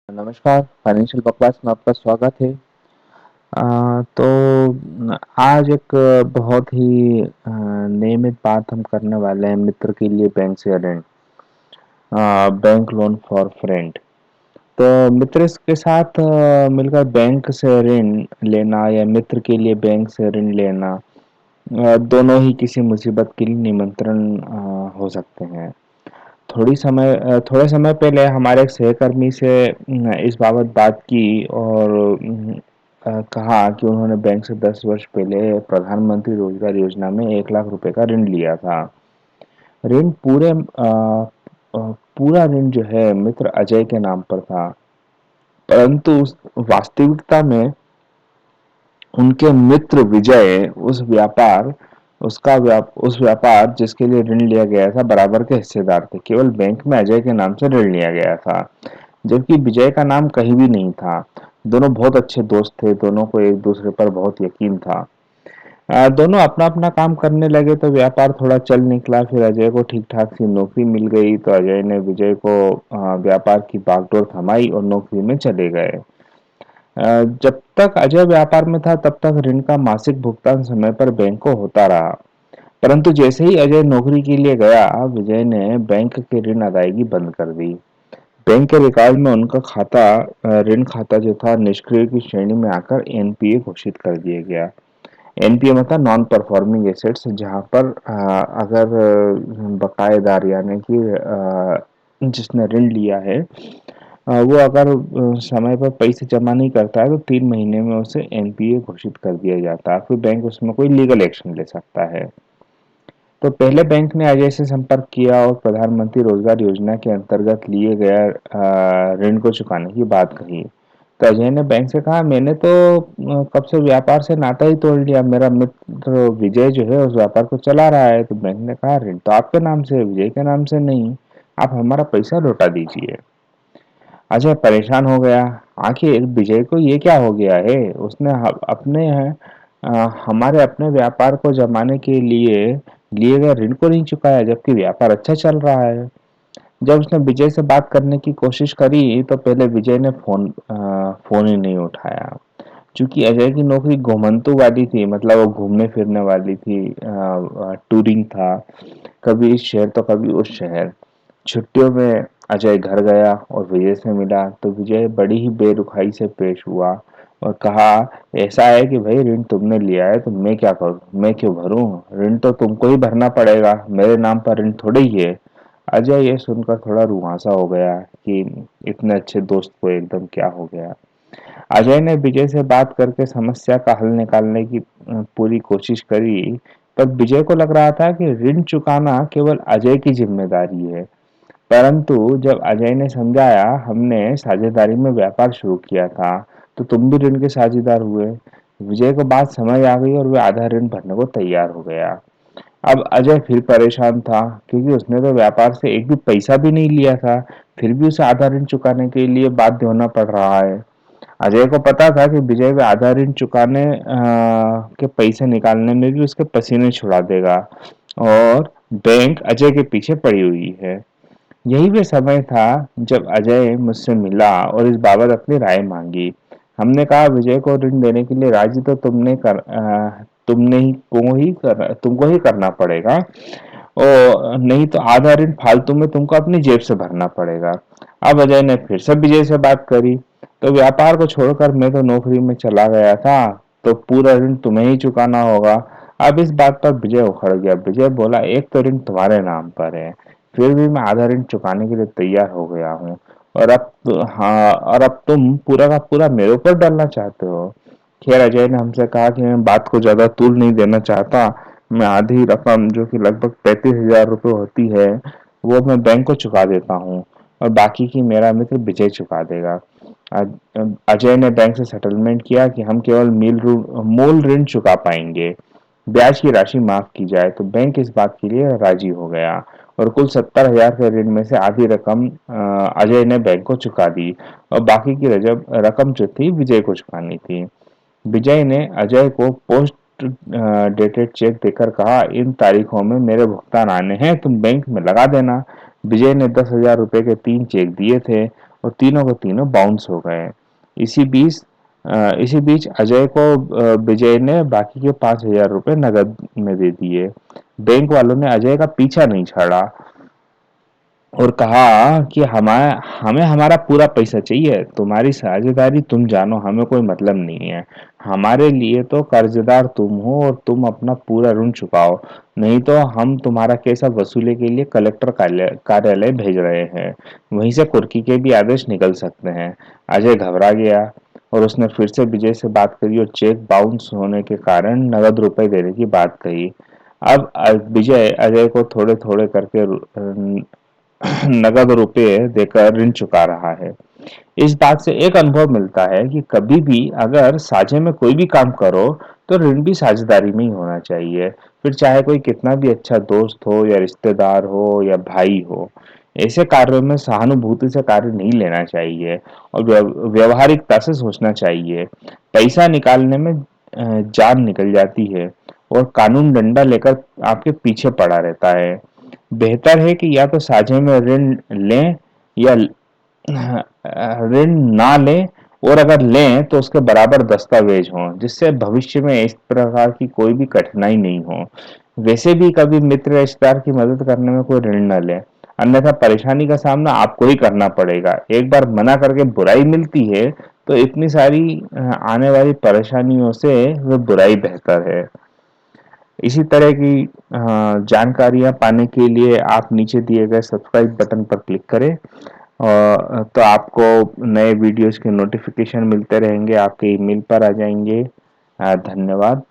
नमस्कार, फाइनेंशियल बकवास में आपका स्वागत है। तो आज एक बहुत ही नियमित बात हम करने वाले हैं मित्र के लिए बैंक से ऋण, बैंक लोन फॉर फ्रेंड। तो मित्र के साथ मिलकर बैंक से ऋण लेना या मित्र के लिए बैंक से ऋण लेना, दोनों ही किसी मुसीबत के लिए निमंत्रण हो सकते हैं। थोड़े समय पहले हमारे एक सहकर्मी से इस बाबत बात की और कहा कि उन्होंने बैंक से 10 वर्ष पहले प्रधानमंत्री रोजगार योजना में 1 लाख रुपए का ऋण लिया था। ऋण पूरा ऋण जो है मित्र अजय के नाम पर था, परंतु वास्तविकता में उनके मित्र विजय उस व्यापार जिसके लिए ऋण लिया गया था बराबर के हिस्सेदार थे। केवल बैंक में अजय के नाम से ऋण लिया गया था, जबकि विजय का नाम कहीं भी नहीं था। दोनों बहुत अच्छे दोस्त थे, दोनों को एक दूसरे पर बहुत यकीन था। दोनों अपना अपना काम करने लगे तो व्यापार थोड़ा चल निकला। फिर अजय को ठीक ठाक सी नौकरी मिल गई तो अजय ने विजय को व्यापार की बागडोर थमाई और नौकरी में चले गए। जब तक अजय व्यापार में था तब तक ऋण का मासिक भुगतान समय पर बैंक को होता रहा, परंतु जैसे ही अजय नौकरी के लिए गया, विजय ने बैंक के ऋण अदायगी बंद कर दी। बैंक के रिकॉर्ड में उनका ऋण खाता जो था निष्क्रिय की श्रेणी में आकर एनपीए घोषित कर दिया गया। एनपीए मतलब नॉन परफॉर्मिंग एसेट्स, जहां पर अगर बकायेदार यानी कि जिसने ऋण लिया है, वो अगर समय पर पैसे जमा नहीं करता है तो 3 महीने में उसे एनपीए घोषित कर दिया जाता है। फिर बैंक उसमें कोई लीगल एक्शन ले सकता है। तो पहले बैंक ने अजय से संपर्क किया और प्रधानमंत्री रोजगार योजना के अंतर्गत लिए गए ऋण को चुकाने की बात कही। तो अजय ने बैंक से कहा, मैंने तो कब से व्यापार से नाता ही तोड़ लिया। मेरा मित्र विजय जो है उस व्यापार को चला रहा है। तो बैंक ने कहा, ऋण तो आपके नाम से है, विजय के नाम से नहीं। आप हमारा पैसा लौटा दीजिए। अजय परेशान हो गया। आखिर विजय को ये क्या हो गया है? उसने हमारे अपने व्यापार को जमाने के लिए लिए गए ऋण को नहीं चुकाया, जबकि व्यापार अच्छा चल रहा है। जब उसने विजय से बात करने की कोशिश करी तो पहले विजय ने फोन ही नहीं उठाया। चूंकि अजय की नौकरी घुमंतू वाली थी, मतलब वो घूमने फिरने वाली थी, टूरिंग था, कभी इस शहर तो कभी उस शहर। छुट्टियों में अजय घर गया और विजय से मिला तो विजय बड़ी ही बेरुखाई से पेश हुआ और कहा, ऐसा है कि भाई ऋण तुमने लिया है तो मैं क्या करूं, मैं क्यों भरूं? ऋण तो तुमको ही भरना पड़ेगा, मेरे नाम पर ऋण थोड़े ही है। अजय ये सुनकर थोड़ा रुआंसा हो गया कि इतने अच्छे दोस्त को एकदम क्या हो गया। अजय ने विजय से बात करके समस्या का हल निकालने की पूरी कोशिश करी, पर विजय को लग रहा था कि ऋण चुकाना केवल अजय की जिम्मेदारी है। परंतु जब अजय ने समझाया, हमने साझेदारी में व्यापार शुरू किया था तो तुम भी ऋण के साझेदार हुए। विजय को बात समझ आ गई और वह आधा ऋण भरने को तैयार हो गया। अब अजय फिर परेशान था, क्योंकि उसने तो व्यापार से एक भी पैसा भी नहीं लिया था, फिर भी उसे आधा ऋण चुकाने के लिए बाध्य होना पड़ रहा है। अजय को पता था कि विजय का आधा ऋण चुकाने के पैसे निकालने में भी उसके पसीने छुड़ा देगा और बैंक अजय के पीछे पड़ी हुई है। यही वह समय था जब अजय मुझसे मिला और इस बाबत अपनी राय मांगी। हमने कहा, विजय को ऋण देने के लिए राजी तो तुमको ही करना पड़ेगा, और नहीं तो आधा ऋण फालतू में तुमको अपनी जेब से भरना पड़ेगा। अब अजय ने फिर से विजय से बात करी तो व्यापार को छोड़कर मैं तो नौकरी में चला गया था, तो पूरा ऋण तुम्हें ही चुकाना होगा। अब इस बात पर विजय उखड़ गया। विजय बोला, एक तो ऋण तुम्हारे नाम पर है, फिर भी मैं आधा ऋण चुकाने के लिए तैयार हो गया हूँ, और अब तुम पूरा का पूरा मेरे ऊपर डालना चाहते हो। खैर, अजय ने हमसे कहा कि मैं बात को ज्यादा तूल नहीं देना चाहता। मैं आधी रकम, जो कि लगभग 35,000 रुपये होती है, वो मैं बैंक को चुका देता हूँ और बाकी की मेरा मित्र विजय चुका देगा। अजय ने बैंक से सेटलमेंट किया कि हम केवल मूल ऋण चुका पाएंगे, ब्याज की राशि माफ की जाए। तो बैंक इस बात के लिए राजी हो गया और कुल 70,000 के ऋण में से आधी रकम अजय ने बैंक को चुका दी और बाकी की रकम जो थी विजय को चुकानी थी। विजय ने अजय को पोस्ट डेटेड चेक देकर कहा, इन तारीखों में मेरे भुगतान आने हैं, तुम बैंक में लगा देना। विजय ने 10,000 रुपए के 3 चेक दिए थे और तीनों के तीनों बाउंस हो गए। इसी बीच इसी बीच अजय को विजय ने बाकी के 5,000 रुपये नगद में दे दिए। बैंक वालों ने अजय का पीछा नहीं छोड़ा और कहा कि हमें हमें हमारा पूरा पैसा चाहिए। तुम्हारी साझेदारी तुम जानो, हमें कोई मतलब नहीं है। हमारे लिए तो कर्जदार तुम हो और तुम अपना पूरा ऋण चुकाओ, नहीं तो हम तुम्हारा केस अब वसूली के लिए कलेक्टर कार्यालय भेज रहे हैं। वहीं से कुर्की के भी आदेश निकल सकते हैं। अजय घबरा गया और उसने फिर से विजय से बात करी और चेक बाउंस होने के कारण नगद रुपए देने की बात कही। अब विजय अजय को थोड़े थोड़े करके नगद रुपए देकर ऋण चुका रहा है। इस बात से एक अनुभव मिलता है कि कभी भी अगर साझे में कोई भी काम करो तो ऋण भी साझेदारी में ही होना चाहिए, फिर चाहे कोई कितना भी अच्छा दोस्त हो या रिश्तेदार हो या भाई हो। ऐसे कार्यों में सहानुभूति से कार्य नहीं लेना चाहिए और व्यवहारिकता से सोचना चाहिए। पैसा निकालने में जान निकल जाती है और कानून डंडा लेकर आपके पीछे पड़ा रहता है। बेहतर है कि या तो साझे में ऋण लें या ऋण ना लें, और अगर लें तो उसके बराबर दस्तावेज हों जिससे भविष्य में इस प्रकार की कोई भी कठिनाई नहीं हो। वैसे भी कभी मित्र या रिश्तेदार की मदद करने में कोई ऋण न लें, अन्यथा परेशानी का सामना आपको ही करना पड़ेगा। एक बार मना करके बुराई मिलती है तो इतनी सारी आने वाली परेशानियों से वह बुराई बेहतर है। इसी तरह की जानकारियाँ पाने के लिए आप नीचे दिए गए सब्सक्राइब बटन पर क्लिक करें, और तो आपको नए वीडियोस के नोटिफिकेशन मिलते रहेंगे, आपके ईमेल पर आ जाएंगे। धन्यवाद।